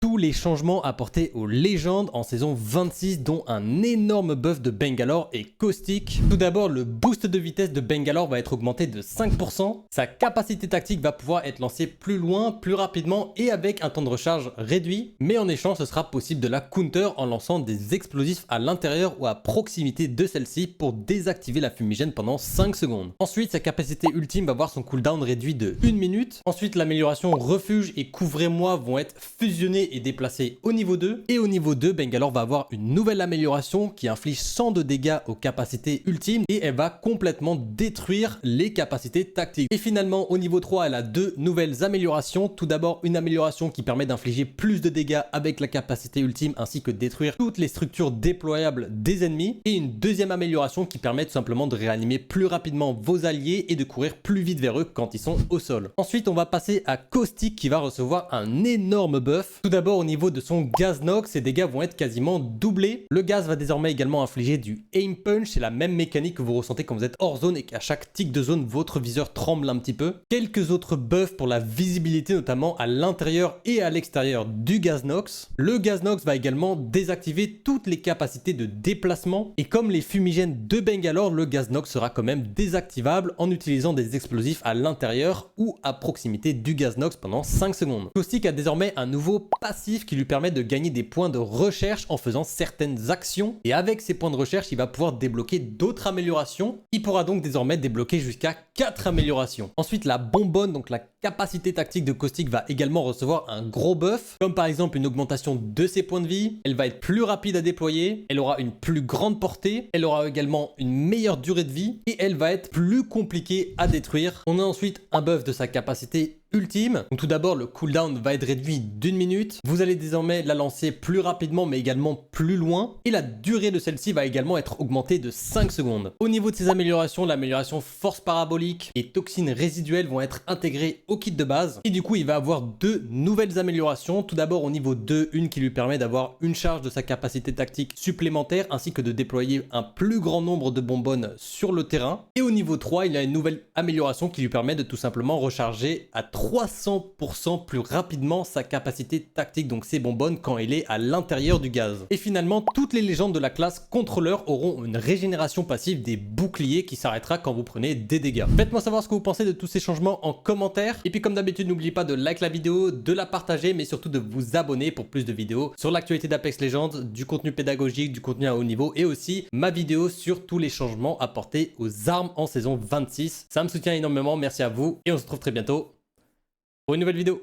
tous les changements apportés aux légendes en saison 26, dont un énorme buff de Bangalore et Caustic. Tout d'abord, le boost de vitesse de Bangalore va être augmenté de 5%. Sa capacité tactique va pouvoir être lancée plus loin, plus rapidement et avec un temps de recharge réduit. Mais en échange, ce sera possible de la counter en lançant des explosifs à l'intérieur ou à proximité de celle-ci pour désactiver la fumigène pendant 5 secondes. Ensuite, sa capacité ultime va voir son cooldown réduit de 1 minute. Ensuite, l'amélioration refuge et couvrez-moi vont être fusionnées et déplacé au niveau 2. Et au niveau 2, Bangalore va avoir une nouvelle amélioration qui inflige 100 de dégâts aux capacités ultimes et elle va complètement détruire les capacités tactiques. Et finalement, au niveau 3, elle a deux nouvelles améliorations. Tout d'abord, une amélioration qui permet d'infliger plus de dégâts avec la capacité ultime ainsi que détruire toutes les structures déployables des ennemis. Et une deuxième amélioration qui permet tout simplement de réanimer plus rapidement vos alliés et de courir plus vite vers eux quand ils sont au sol. Ensuite, on va passer à Caustic qui va recevoir un énorme buff. Tout d'abord, au niveau de son gaz nox, ses dégâts vont être quasiment doublés. Le gaz va désormais également infliger du aim punch, c'est la même mécanique que vous ressentez quand vous êtes hors zone et qu'à chaque tic de zone, votre viseur tremble un petit peu. Quelques autres buffs pour la visibilité, notamment à l'intérieur et à l'extérieur du gaz nox. Le gaz nox va également désactiver toutes les capacités de déplacement et comme les fumigènes de Bangalore, le gaz nox sera quand même désactivable en utilisant des explosifs à l'intérieur ou à proximité du gaz nox pendant 5 secondes. Caustic a désormais un nouveau passif qui lui permet de gagner des points de recherche en faisant certaines actions et avec ces points de recherche il va pouvoir débloquer d'autres améliorations. Il pourra donc désormais débloquer jusqu'à 4 améliorations. Ensuite la bonbonne, donc la capacité tactique de Caustic va également recevoir un gros buff comme par exemple une augmentation de ses points de vie. Elle va être plus rapide à déployer, elle aura une plus grande portée, elle aura également une meilleure durée de vie et elle va être plus compliquée à détruire. On a ensuite un buff de sa capacité ultime. Donc tout d'abord, le cooldown va être réduit d'1 minute. Vous allez désormais la lancer plus rapidement mais également plus loin. Et la durée de celle-ci va également être augmentée de 5 secondes. Au niveau de ces améliorations, l'amélioration force parabolique et toxines résiduelles vont être intégrées au kit de base. Et du coup, il va avoir deux nouvelles améliorations. Tout d'abord au niveau 2, une qui lui permet d'avoir une charge de sa capacité tactique supplémentaire ainsi que de déployer un plus grand nombre de bonbonnes sur le terrain. Et au niveau 3, il a une nouvelle amélioration qui lui permet de tout simplement recharger à 300% plus rapidement sa capacité tactique, donc ses bonbonnes quand il est à l'intérieur du gaz. Et finalement, toutes les légendes de la classe contrôleur auront une régénération passive des boucliers qui s'arrêtera quand vous prenez des dégâts. Faites-moi savoir ce que vous pensez de tous ces changements en commentaire. Et puis comme d'habitude, n'oubliez pas de liker la vidéo, de la partager, mais surtout de vous abonner pour plus de vidéos sur l'actualité d'Apex Legends, du contenu pédagogique, du contenu à haut niveau et aussi ma vidéo sur tous les changements apportés aux armes en saison 26. Ça me soutient énormément, merci à vous et on se retrouve très bientôt pour une nouvelle vidéo.